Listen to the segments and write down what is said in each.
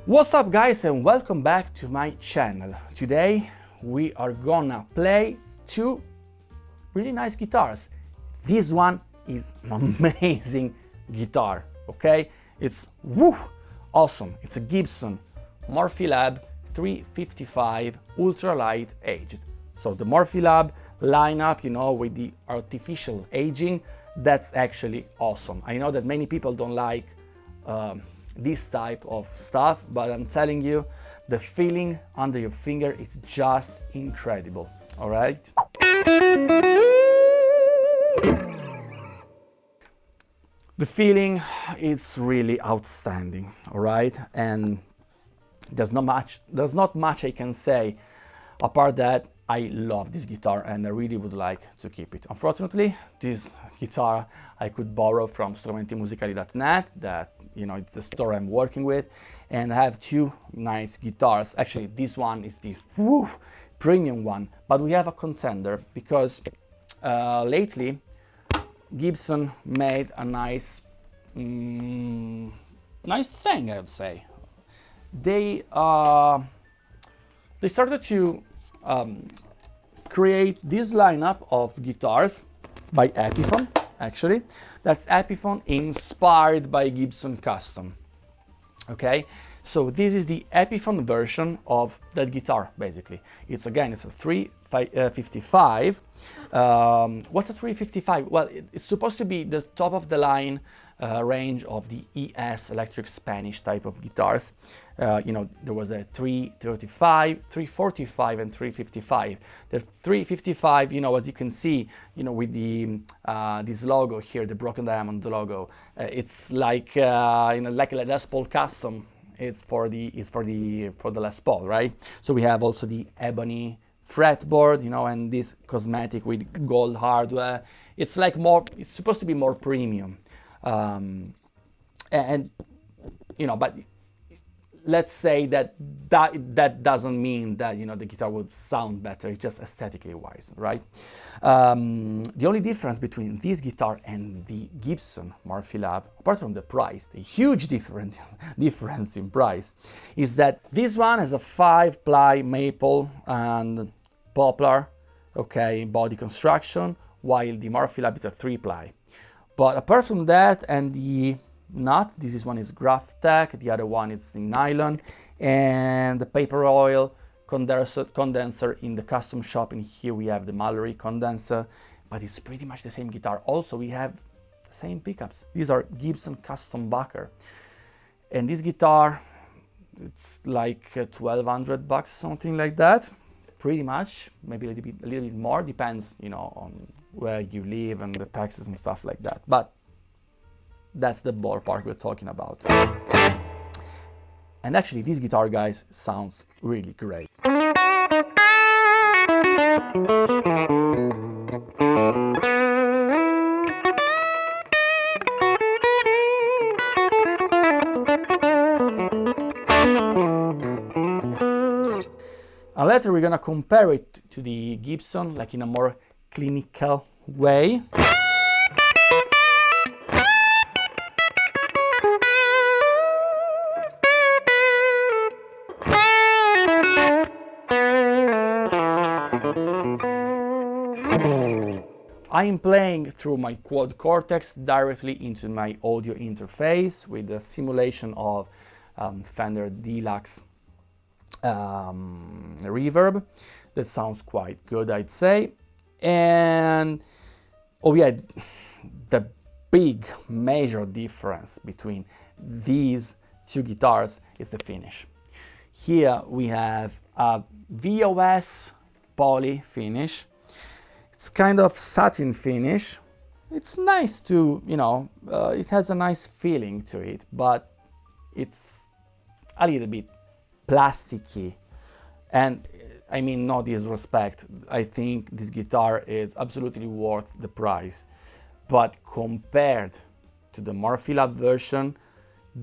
What's up guys, and welcome back to my channel. Today we are gonna play two really nice guitars. This one is an amazing guitar, okay? It's awesome. It's a Gibson Morphylab 355 ultralight aged. So the Morphylab lineup, you know, with the artificial aging, that's actually awesome. I know that many people don't like this type of stuff, but I'm telling you, the feeling under your finger is just incredible, all right? The feeling is really outstanding, all right? And there's not much I can say apart that I love this guitar and I really would like to keep it. Unfortunately, this guitar I could borrow from strumentimusicali.net, that, you know, it's the store I'm working with, and I have two nice guitars. Actually, this one is the premium one, but we have a contender because lately Gibson made a nice thing, I would say. They started to create this lineup of guitars by Epiphone, actually. That's Epiphone inspired by Gibson Custom. Okay, so this is the Epiphone version of that guitar, basically. It's a 355. What's a 355? Well, it's supposed to be the top of the line range of the ES electric Spanish type of guitars. You know, there was a 335, 345 and 355. The 355, you know, as you can see, you know, with the this logo here, the broken diamond logo, it's like you know, like a Les Paul Custom. It's for the Les Paul, right? So we have also the ebony fretboard, you know, and this cosmetic with gold hardware. It's like more, it's supposed to be more premium. And you know, but let's say that doesn't mean that, you know, the guitar would sound better. It's just aesthetically wise, right? The only difference between this guitar and the Gibson Morphylab, apart from the price, the huge difference in price, is that this one has a 5-ply maple and poplar, okay, body construction, while the Morphylab is a 3-ply. But apart from that, and the nut, this one is Graphtec, the other one is in nylon, and the paper oil condenser in the custom shop. And here we have the Mallory condenser, but it's pretty much the same guitar. Also, we have the same pickups. These are Gibson custom Bucker, and this guitar, it's like $1,200, something like that. Pretty much, maybe a little bit more, depends, you know, on where you live and the taxes and stuff like that. But that's the ballpark we're talking about. And actually, this guitar, guys, sounds really great. And later we're gonna compare it to the Gibson, like in a more clinical way. I am playing through my quad cortex directly into my audio interface with the simulation of Fender Deluxe reverb. That sounds quite good, I'd say. And oh yeah, the big major difference between these two guitars is the finish. Here we have a VOS poly finish. It's kind of satin finish. It's nice to, you know, it has a nice feeling to it, but it's a little bit plasticky. And I mean, no disrespect, I think this guitar is absolutely worth the price. But compared to the Morphylab version,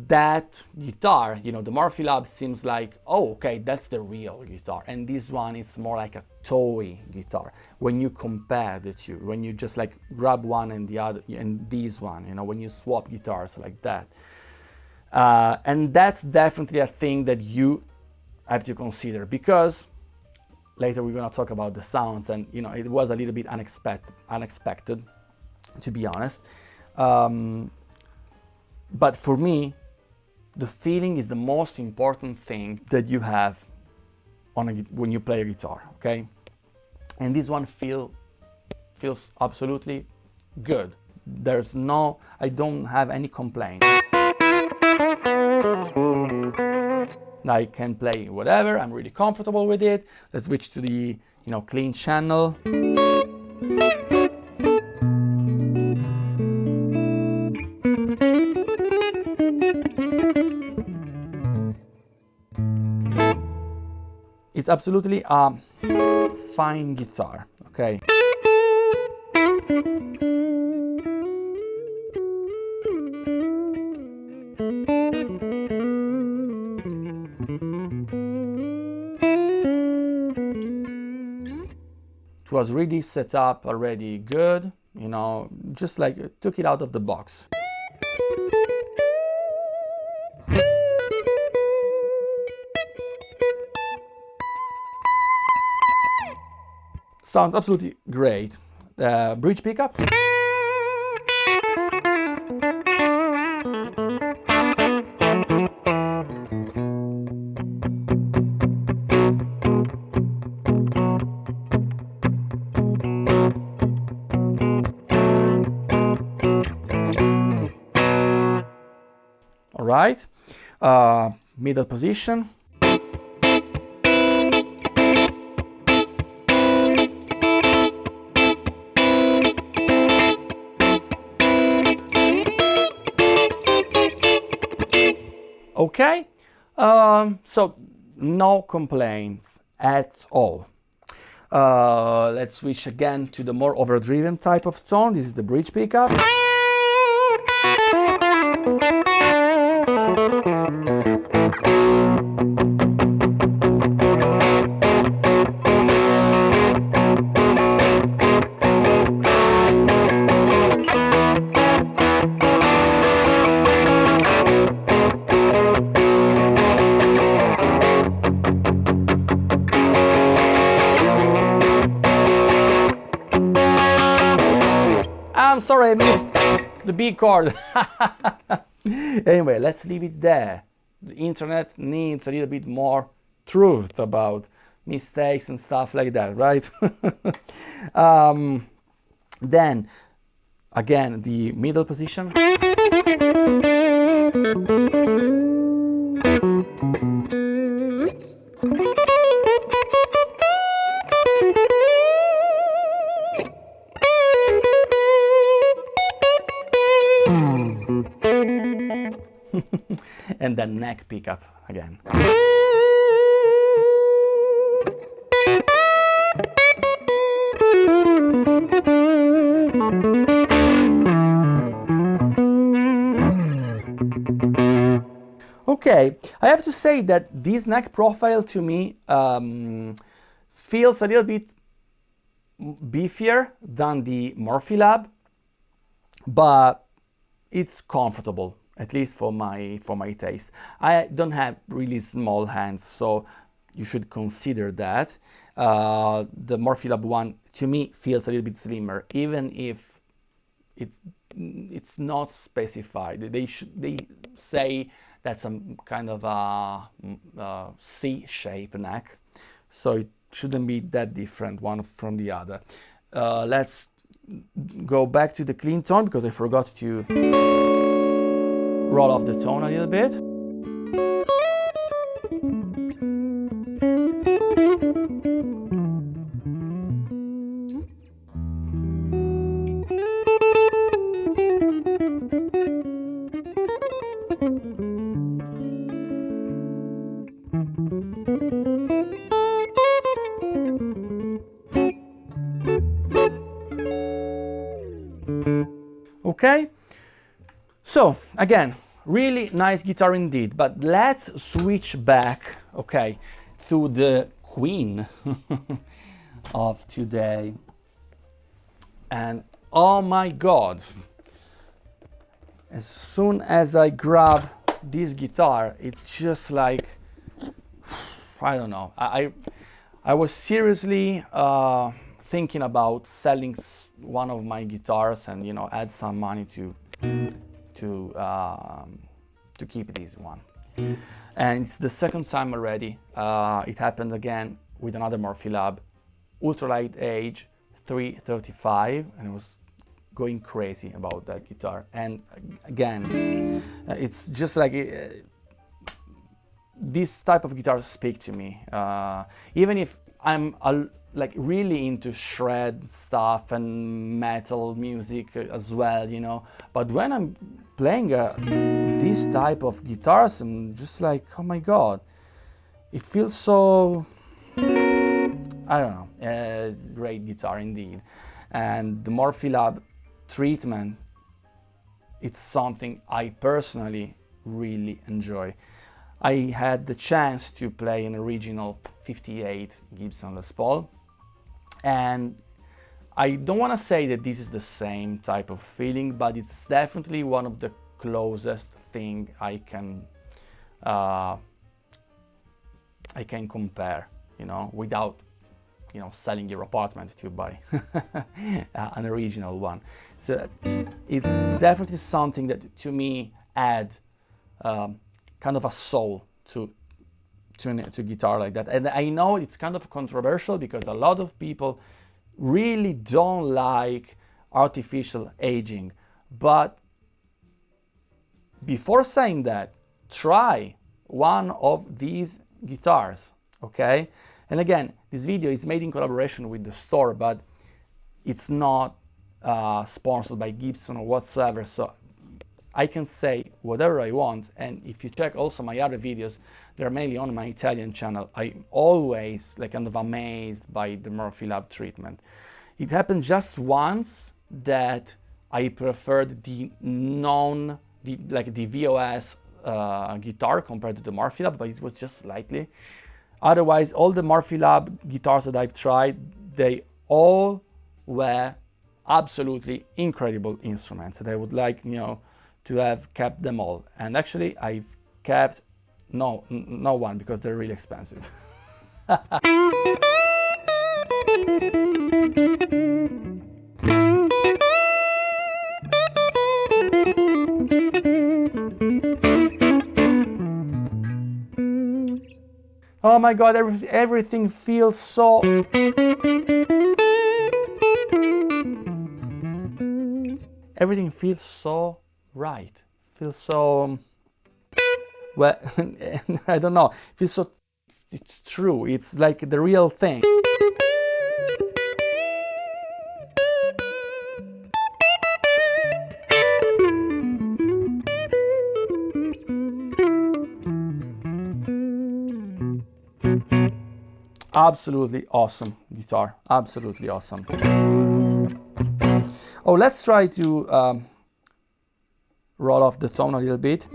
that guitar, you know, the Morphylab seems like, oh, okay, that's the real guitar. And this one is more like a toy guitar. When you compare the two, when you just like grab one and the other, and this one, you know, when you swap guitars like that. And that's definitely a thing that you have to consider, because later we're going to talk about the sounds, and you know, it was a little bit unexpected, to be honest. But for me, the feeling is the most important thing that you have when you play a guitar, okay? And this one feels absolutely good. I don't have any complaint. I can play whatever, I'm really comfortable with it. Let's switch to the, clean channel. It's absolutely a fine guitar, okay? It was really set up already good, just like took it out of the box. Sounds absolutely great. Bridge pickup. All right, middle position. Okay, so no complaints at all. Let's switch again to the more overdriven type of tone. This is the bridge pickup. I'm sorry, I missed the B chord. Anyway, let's leave it there. The internet needs a little bit more truth about mistakes and stuff like that, right? Then, again, the middle position. And the neck pickup again. Okay, I have to say that this neck profile to me feels a little bit beefier than the Morphy Lab, but it's comfortable, at least for my taste. I don't have really small hands, so you should consider that. The Morphy Lab one to me feels a little bit slimmer, even if it's not specified. They say that's some kind of a C-shaped neck, so it shouldn't be that different one from the other. Let's go back to the clean tone, because I forgot to roll off the tone a little bit. Okay, so again, really nice guitar indeed, but let's switch back, okay, to the queen of today. And oh my god, as soon as I grab this guitar, it's just like, I don't know. I was seriously thinking about selling one of my guitars and, you know, add some money to keep this one. And it's the second time already. It happened again with another Morphy Lab, ultralight Edge 335, and I was going crazy about that guitar. And again, it's just like this type of guitars speak to me. Even if I'm like really into shred stuff and metal music as well, you know. But when I'm playing this type of guitars, I'm just like, oh my God, it feels so, I don't know, great guitar indeed. And the Morphy Lab treatment, it's something I personally really enjoy. I had the chance to play an original 58 Gibson Les Paul, and I don't want to say that this is the same type of feeling, but it's definitely one of the closest thing I can compare, you know, without, you know, selling your apartment to buy an original one. So it's definitely something that to me add kind of a soul to guitar like that. And I know it's kind of controversial because a lot of people really don't like artificial aging, but before saying that, try one of these guitars, okay? And again, this video is made in collaboration with the store, but it's not sponsored by Gibson or whatsoever, so I can say whatever I want. And if you check also my other videos, they're mainly on my Italian channel, I'm always like kind of amazed by the Morphy Lab treatment. It happened just once that I preferred the VOS guitar compared to the Morphy Lab, but it was just slightly. Otherwise, all the Morphy Lab guitars that I've tried, they all were absolutely incredible instruments, and I would like, you know, to have kept them all. And actually, I've kept no one because they're really expensive. Oh my God, everything feels so... Everything feels so right. Feels so... Well, I don't know. Feels so... It's true. It's like the real thing. Absolutely awesome guitar, absolutely awesome. Oh, let's try to roll off the tone a little bit.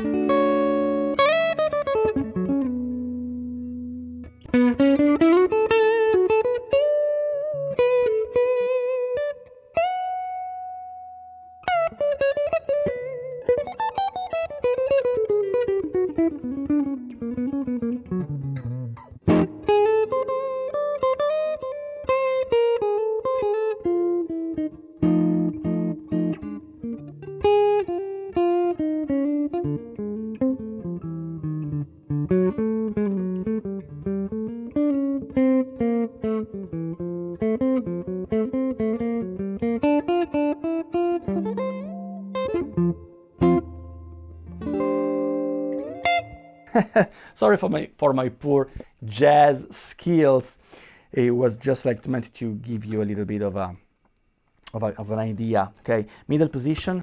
Sorry for my poor jazz skills. It was just like meant to give you a little bit of an idea. Okay, middle position.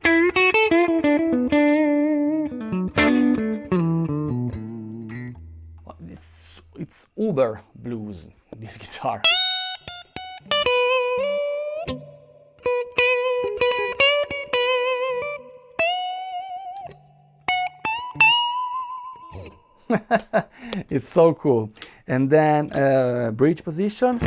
It's uber blues, this guitar. It's so cool. And then bridge position.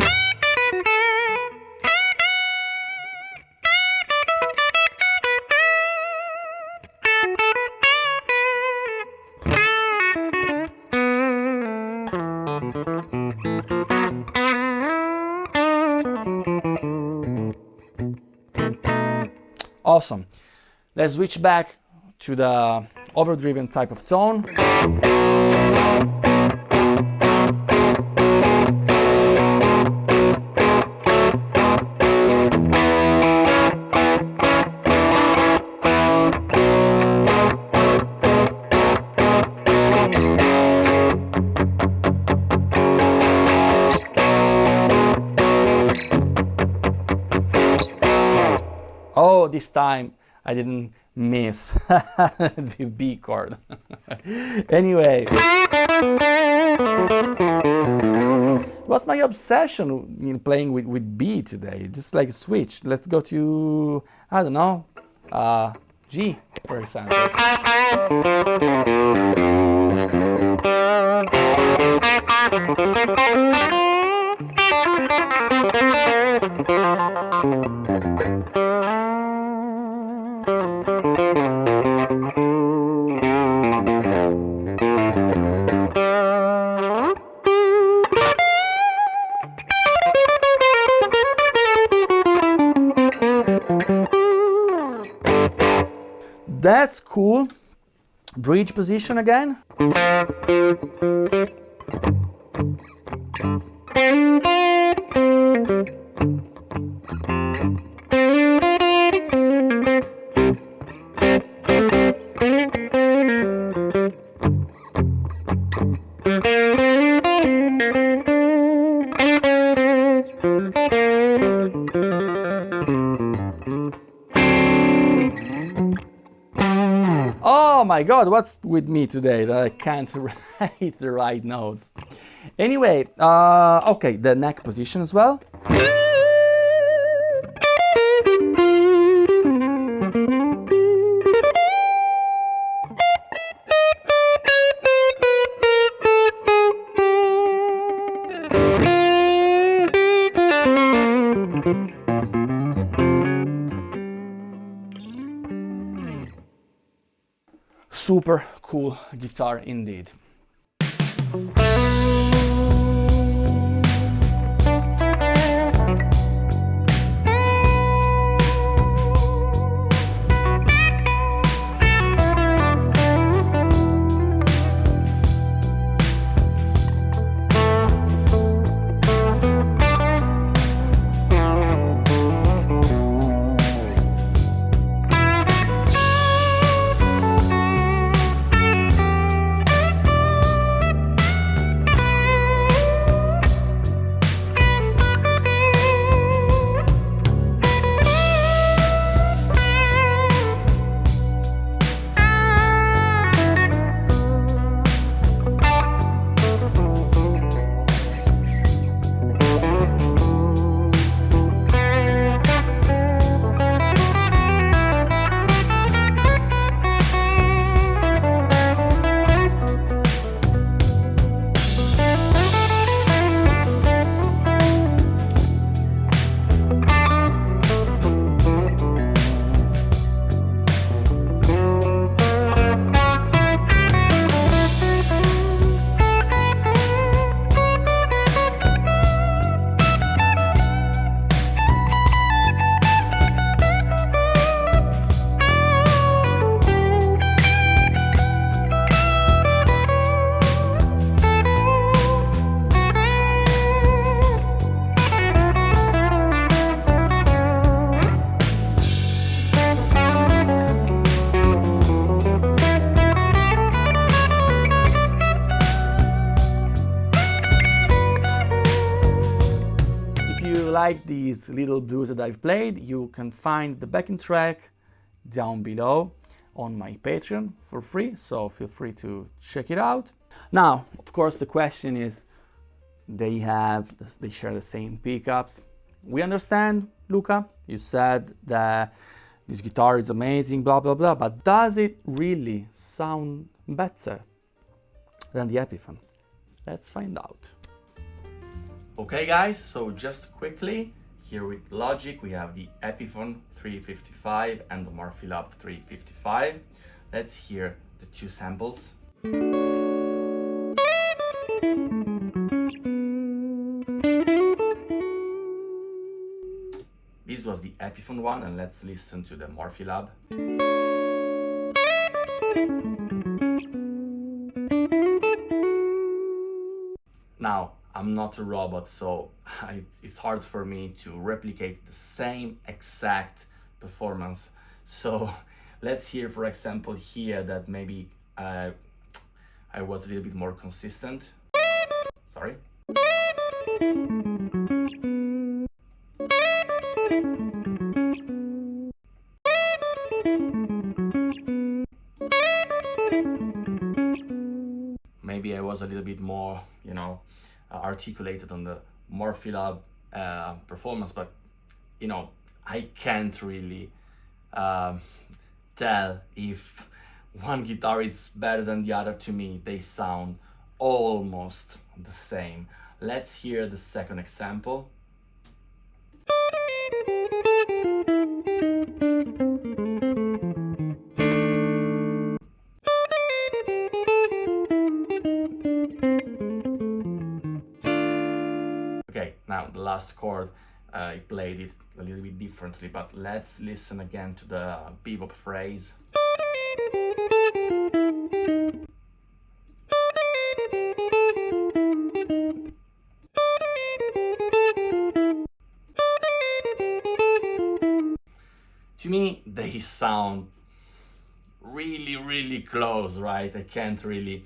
Awesome. Let's switch back to the overdriven type of tone. Oh, this time I didn't miss the B chord. Anyway, what's my obsession in playing with B today? Just like switch. Let's go to, I don't know, G, for example. That's cool. Bridge position again. Oh my God, what's with me today that I can't write the right notes? Anyway, okay, the neck position as well. Super cool guitar indeed. Like these little blues that I've played, you can find the backing track down below on my Patreon for free, so feel free to check it out. Now, of course, the question is, they share the same pickups. We understand, Luca, you said that this guitar is amazing, blah blah blah, but does it really sound better than the Epiphone? Let's find out. Okay guys, so just quickly, here with Logic we have the Epiphone 355 and the Morphy-Lab 355. Let's hear the two samples. This this was the Epiphone one, and let's listen to the Morphy Lab. Now, I'm not a robot, so it's hard for me to replicate the same exact performance. So let's hear, for example, here that maybe I was a little bit more consistent. Sorry. Maybe I was a little bit more, articulated on the Morphy Lab performance, but I can't really tell if one guitar is better than the other. To me, they sound almost the same. Let's hear the second example. Okay, now the last chord, I played it a little bit differently, but let's listen again to the bebop phrase. To me, they sound really, really close, right? I can't really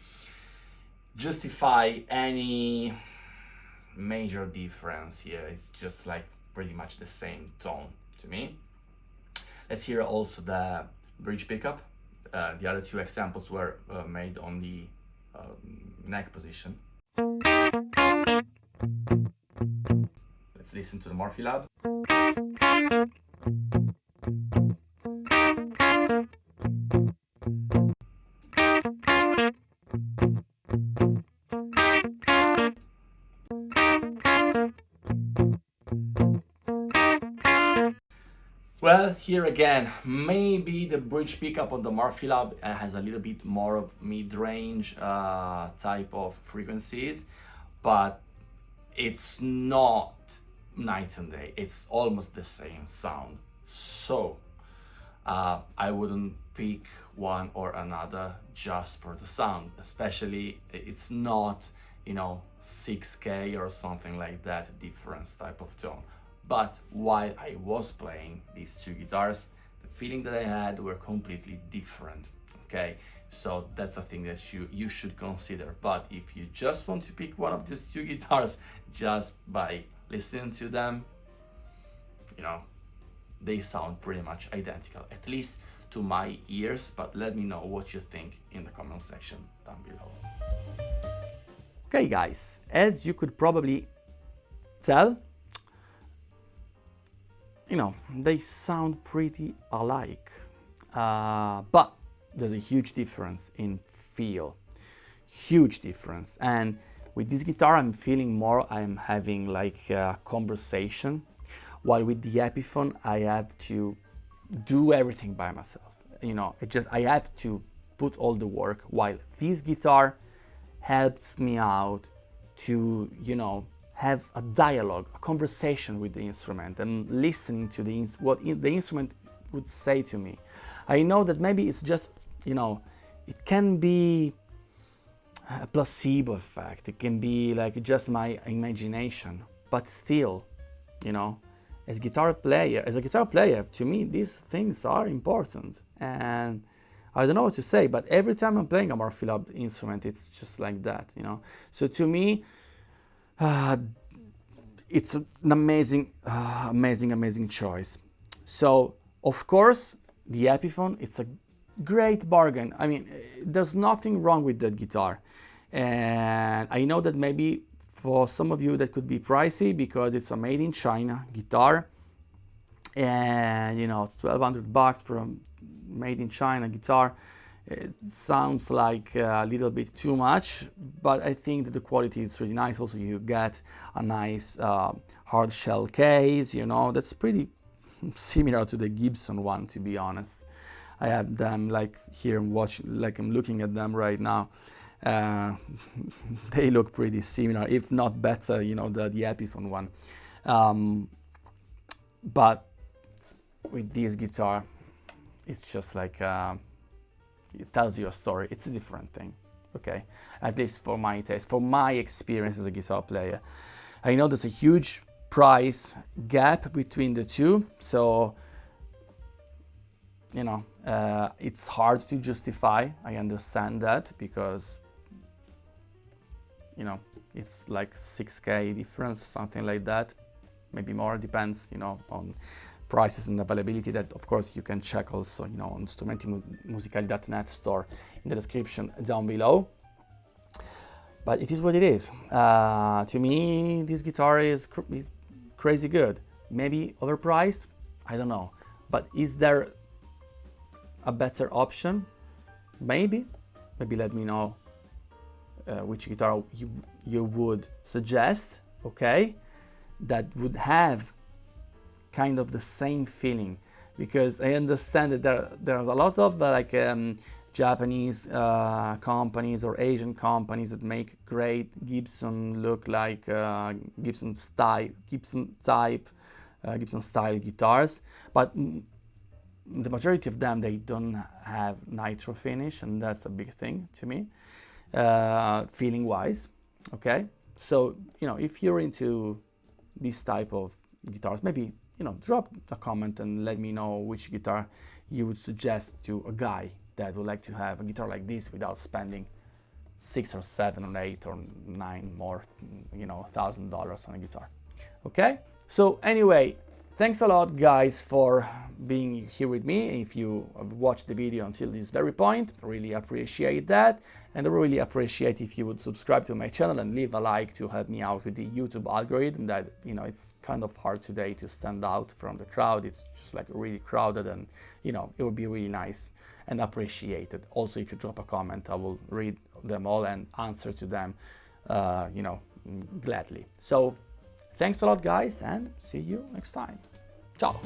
justify any major difference here. It's just like pretty much the same tone to me. Let's hear also the bridge pickup. The other two examples were made on the neck position. Let's listen to the Morphy Lab. Well, here again, maybe the bridge pickup on the Morphy Lab has a little bit more of mid-range type of frequencies, but it's not night and day. It's almost the same sound. So I wouldn't pick one or another just for the sound, especially it's not, 6K or something like that, different type of tone. But while I was playing these two guitars, the feeling that I had were completely different, okay? So that's a thing that you should consider. But if you just want to pick one of these two guitars just by listening to them, they sound pretty much identical, at least to my ears. But let me know what you think in the comment section down below. Okay guys, as you could probably tell, they sound pretty alike, but there's a huge difference in feel, huge difference. And with this guitar, I'm feeling more, I'm having like a conversation, while with the Epiphone, I have to do everything by myself. I have to put all the work, while this guitar helps me out to, have a dialogue, a conversation with the instrument, and listening to what the instrument would say to me. I know that maybe it's just, it can be a placebo effect. It can be like just my imagination, but still, as a guitar player, to me, these things are important. And I don't know what to say, but every time I'm playing a Morphy Lab instrument, it's just like that, So to me, it's an amazing choice. So of course the Epiphone, it's a great bargain. I mean, there's nothing wrong with that guitar, and I know that maybe for some of you that could be pricey because it's a made in China guitar, and $1,200 for a made in China guitar. It sounds like a little bit too much, but I think that the quality is really nice. Also, you get a nice hard shell case, that's pretty similar to the Gibson one, to be honest. I have them like here and I'm looking at them right now. They look pretty similar, if not better, the Epiphone one. But with this guitar, it's just like it tells you a story. It's a different thing, okay? At least for my taste, for my experience as a guitar player. I know there's a huge price gap between the two, so you know, it's hard to justify. I understand that, because you know, it's like 6K difference, something like that, maybe more, depends, you know, on prices and availability. That of course you can check also, you know, on strumentimusicali.net store in the description down below. But it is what it is. To me, this guitar is crazy good. Maybe overpriced, I don't know. But is there a better option? Maybe let me know which guitar you would suggest, okay, that would have kind of the same feeling, because I understand that there's a lot of Japanese companies or Asian companies that make great Gibson look like Gibson style guitars, but the majority of them, they don't have nitro finish, and that's a big thing to me, feeling wise, okay? So, you know, if you're into this type of guitars, maybe, you know, drop a comment and let me know which guitar you would suggest to a guy that would like to have a guitar like this without spending $6 or $7 or $8 or $9 more, you know, $1,000 on a guitar. Okay? So anyway, thanks a lot, guys, for being here with me. If you have watched the video until this very point, really appreciate that. And I really appreciate if you would subscribe to my channel and leave a like to help me out with the YouTube algorithm. That, you know, it's kind of hard today to stand out from the crowd. It's just like really crowded, and, you know, it would be really nice and appreciated. Also, if you drop a comment, I will read them all and answer to them, you know, gladly. So thanks a lot, guys, and see you next time. Ciao.